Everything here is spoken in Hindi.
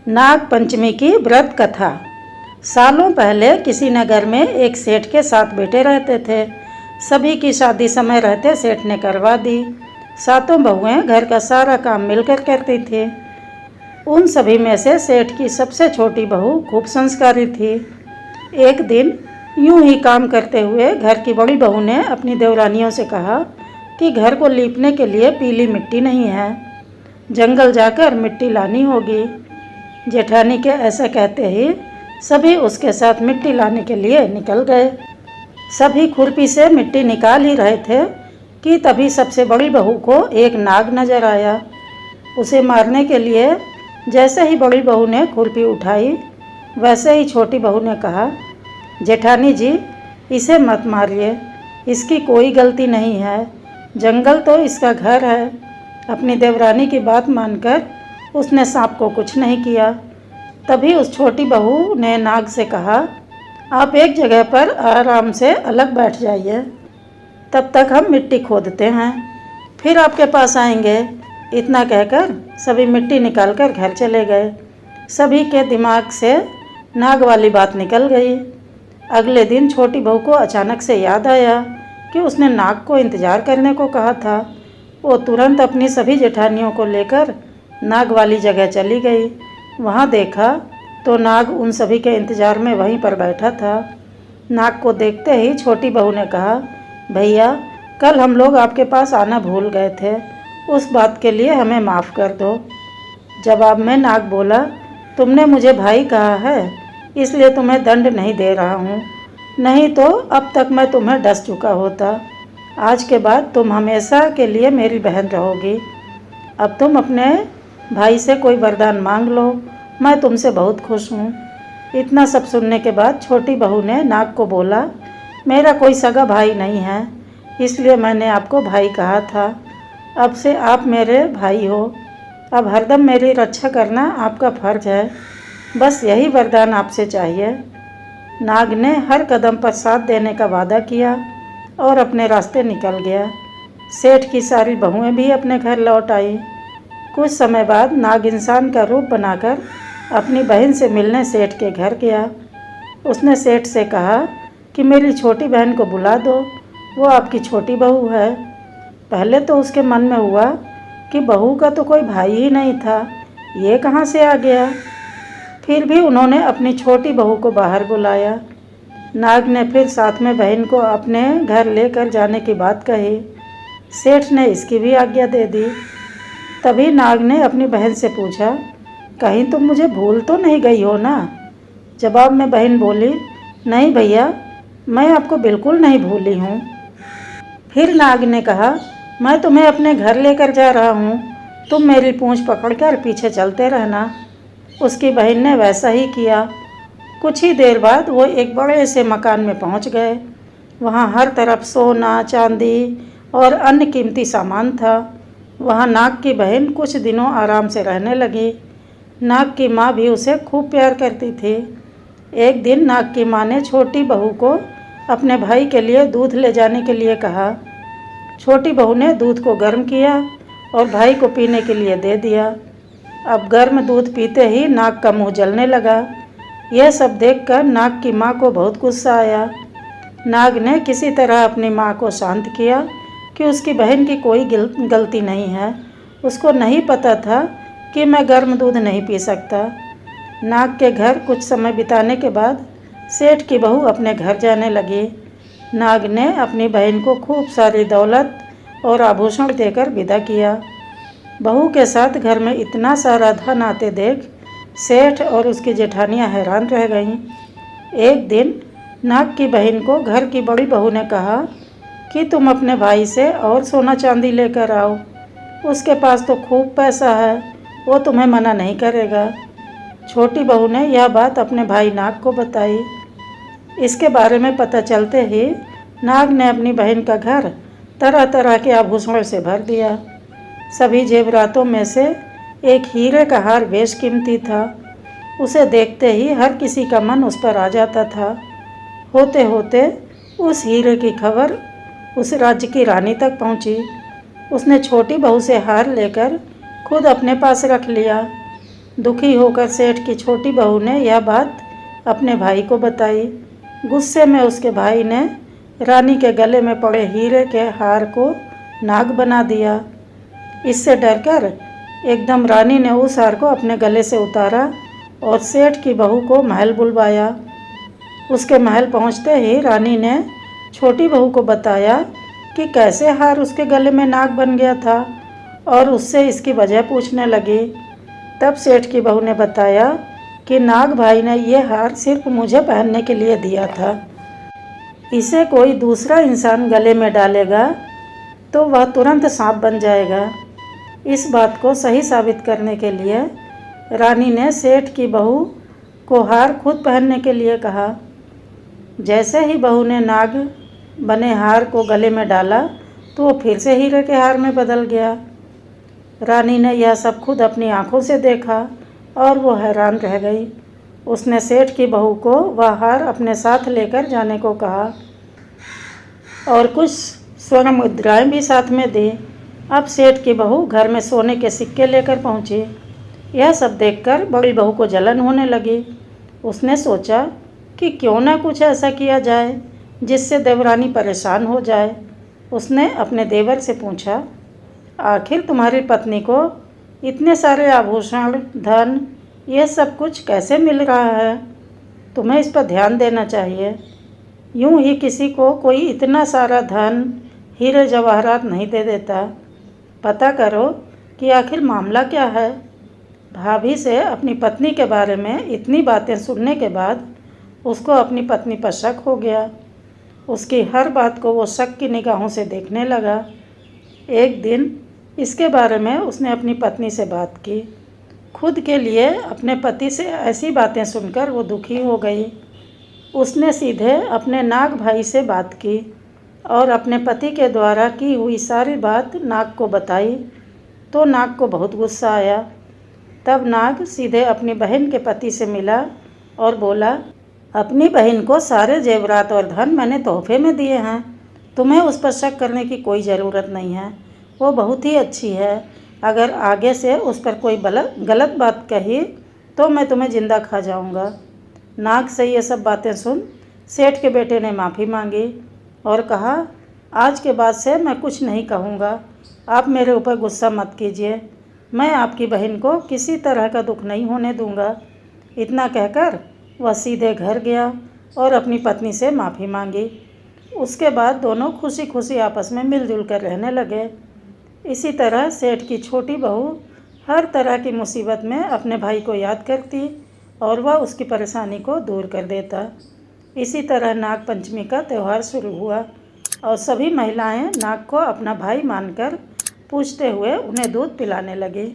नाग पंचमी की व्रत कथा। सालों पहले किसी नगर में एक सेठ के 7 बेटे रहते थे। सभी की शादी समय रहते सेठ ने करवा दी। 7 बहुएं घर का सारा काम मिलकर करती थी। उन सभी में से सेठ की सबसे छोटी बहू खूब संस्कारी थी। एक दिन यूं ही काम करते हुए घर की बड़ी बहू ने अपनी देवरानियों से कहा कि घर को लीपने के लिए पीली मिट्टी नहीं है, जंगल जाकर मिट्टी लानी होगी। जेठानी के ऐसा कहते ही सभी उसके साथ मिट्टी लाने के लिए निकल गए। सभी खुरपी से मिट्टी निकाल ही रहे थे कि तभी सबसे बड़ी बहू को एक नाग नजर आया। उसे मारने के लिए जैसे ही बड़ी बहू ने खुरपी उठाई, वैसे ही छोटी बहू ने कहा, जेठानी जी, इसे मत मारिए, इसकी कोई गलती नहीं है, जंगल तो इसका घर है। अपनी देवरानी की बात मानकर उसने सांप को कुछ नहीं किया। तभी उस छोटी बहू ने नाग से कहा, आप एक जगह पर आराम से अलग बैठ जाइए, तब तक हम मिट्टी खोदते हैं, फिर आपके पास आएंगे। इतना कहकर सभी मिट्टी निकालकर घर चले गए। सभी के दिमाग से नाग वाली बात निकल गई। अगले दिन छोटी बहू को अचानक से याद आया कि उसने नाग को इंतज़ार करने को कहा था। वो तुरंत अपनी सभी जेठानियों को लेकर नाग वाली जगह चली गई। वहाँ देखा तो नाग उन सभी के इंतज़ार में वहीं पर बैठा था। नाग को देखते ही छोटी बहू ने कहा, भैया, कल हम लोग आपके पास आना भूल गए थे, उस बात के लिए हमें माफ़ कर दो। जवाब में नाग बोला, तुमने मुझे भाई कहा है, इसलिए तुम्हें दंड नहीं दे रहा हूँ, नहीं तो अब तक मैं तुम्हें डस चुका होता। आज के बाद तुम हमेशा के लिए मेरी बहन रहोगी। अब तुम अपने भाई से कोई वरदान मांग लो, मैं तुमसे बहुत खुश हूँ। इतना सब सुनने के बाद छोटी बहू ने नाग को बोला, मेरा कोई सगा भाई नहीं है, इसलिए मैंने आपको भाई कहा था। अब से आप मेरे भाई हो। अब हरदम मेरी रक्षा करना आपका फर्ज है, बस यही वरदान आपसे चाहिए। नाग ने हर कदम पर साथ देने का वादा किया और अपने रास्ते निकल गया। सेठ की सारी बहुएं भी अपने घर लौट आई। कुछ समय बाद नाग इंसान का रूप बनाकर अपनी बहन से मिलने सेठ के घर गया। उसने सेठ से कहा कि मेरी छोटी बहन को बुला दो, वो आपकी छोटी बहू है। पहले तो उसके मन में हुआ कि बहू का तो कोई भाई ही नहीं था, ये कहाँ से आ गया। फिर भी उन्होंने अपनी छोटी बहू को बाहर बुलाया। नाग ने फिर साथ में बहन को अपने घर लेकर जाने की बात कही। सेठ ने इसकी भी आज्ञा दे दी। तभी नाग ने अपनी बहन से पूछा, कहीं तुम मुझे भूल तो नहीं गई हो ना। जवाब में बहन बोली, नहीं भैया, मैं आपको बिल्कुल नहीं भूली हूँ। फिर नाग ने कहा, मैं तुम्हें अपने घर लेकर जा रहा हूँ, तुम मेरी पूँछ पकड़कर पीछे चलते रहना। उसकी बहन ने वैसा ही किया। कुछ ही देर बाद वो एक बड़े से मकान में पहुँच गए। वहाँ हर तरफ सोना, चांदी और अन्य कीमती सामान था। वहाँ नाग की बहन कुछ दिनों आराम से रहने लगी। नाग की माँ भी उसे खूब प्यार करती थी। एक दिन नाग की माँ ने छोटी बहू को अपने भाई के लिए दूध ले जाने के लिए कहा। छोटी बहू ने दूध को गर्म किया और भाई को पीने के लिए दे दिया। अब गर्म दूध पीते ही नाग का मुंह जलने लगा। यह सब देखकर नाग की माँ को बहुत गुस्सा आया। नाग ने किसी तरह अपनी माँ को शांत किया कि उसकी बहन की कोई गलती नहीं है। उसको नहीं पता था कि मैं गर्म दूध नहीं पी सकता। नाग के घर कुछ समय बिताने के बाद सेठ की बहू अपने घर जाने लगी। नाग ने अपनी बहन को खूब सारी दौलत और आभूषण देकर विदा किया। बहू के साथ घर में इतना सारा धन आते देख सेठ और उसकी जेठानियाँ हैरान रह गईं। एक दिन नाग की बहन को घर की बड़ी बहू ने कहा कि तुम अपने भाई से और सोना चांदी लेकर आओ, उसके पास तो खूब पैसा है, वो तुम्हें मना नहीं करेगा। छोटी बहू ने यह बात अपने भाई नाग को बताई। इसके बारे में पता चलते ही नाग ने अपनी बहन का घर तरह तरह के आभूषणों से भर दिया। सभी जेवरातों में से एक हीरे का हार बेशकीमती था। उसे देखते ही हर किसी का मन उस पर आ जाता था। होते होते उस हीरे की खबर उस राज्य की रानी तक पहुंची। उसने छोटी बहू से हार लेकर खुद अपने पास रख लिया। दुखी होकर सेठ की छोटी बहू ने यह बात अपने भाई को बताई। गुस्से में उसके भाई ने रानी के गले में पड़े हीरे के हार को नाग बना दिया। इससे डरकर एकदम रानी ने उस हार को अपने गले से उतारा और सेठ की बहू को महल बुलवाया। उसके महल पहुंचते ही रानी ने छोटी बहू को बताया कि कैसे हार उसके गले में नाग बन गया था और उससे इसकी वजह पूछने लगी। तब सेठ की बहू ने बताया कि नाग भाई ने ये हार सिर्फ मुझे पहनने के लिए दिया था। इसे कोई दूसरा इंसान गले में डालेगा तो वह तुरंत सांप बन जाएगा। इस बात को सही साबित करने के लिए रानी ने सेठ की बहू को हार खुद पहनने के लिए कहा। जैसे ही बहू ने नाग बने हार को गले में डाला तो वो फिर से हीरे के हार में बदल गया। रानी ने यह सब खुद अपनी आंखों से देखा और वो हैरान रह गई। उसने सेठ की बहू को वह हार अपने साथ लेकर जाने को कहा और कुछ स्वर्ण मुद्राएं भी साथ में दी। अब सेठ की बहू घर में सोने के सिक्के लेकर पहुंची। यह सब देखकर बड़ी बहू को जलन होने लगी। उसने सोचा कि क्यों ना कुछ ऐसा किया जाए जिससे देवरानी परेशान हो जाए। उसने अपने देवर से पूछा, आखिर तुम्हारी पत्नी को इतने सारे आभूषण, धन, यह सब कुछ कैसे मिल रहा है? तुम्हें इस पर ध्यान देना चाहिए। यूं ही किसी को कोई इतना सारा धन, हीरे जवाहरात नहीं दे देता। पता करो कि आखिर मामला क्या है। भाभी से अपनी पत्नी के बारे में इतनी बातें सुनने के बाद उसको अपनी पत्नी पर शक हो गया। उसकी हर बात को वो शक की निगाहों से देखने लगा। एक दिन इसके बारे में उसने अपनी पत्नी से बात की। खुद के लिए अपने पति से ऐसी बातें सुनकर वो दुखी हो गई। उसने सीधे अपने नाग भाई से बात की और अपने पति के द्वारा की हुई सारी बात नाग को बताई तो नाग को बहुत गुस्सा आया। तब नाग सीधे अपनी बहन के पति से मिला और बोला, अपनी बहन को सारे जेवरात और धन मैंने तोहफे में दिए हैं। तुम्हें उस पर शक करने की कोई ज़रूरत नहीं है। वो बहुत ही अच्छी है। अगर आगे से उस पर कोई गलत बात कही तो मैं तुम्हें जिंदा खा जाऊंगा। नाग से ये सब बातें सुन सेठ के बेटे ने माफ़ी मांगी और कहा, आज के बाद से मैं कुछ नहीं कहूँगा। आप मेरे ऊपर गुस्सा मत कीजिए। मैं आपकी बहन को किसी तरह का दुख नहीं होने दूंगा। इतना कहकर वह सीधे घर गया और अपनी पत्नी से माफ़ी मांगी। उसके बाद दोनों खुशी खुशी आपस में मिलजुल कर रहने लगे। इसी तरह सेठ की छोटी बहू हर तरह की मुसीबत में अपने भाई को याद करती और वह उसकी परेशानी को दूर कर देता। इसी तरह नाग पंचमी का त्यौहार शुरू हुआ और सभी महिलाएं नाग को अपना भाई मानकर पूजते हुए उन्हें दूध पिलाने लगी।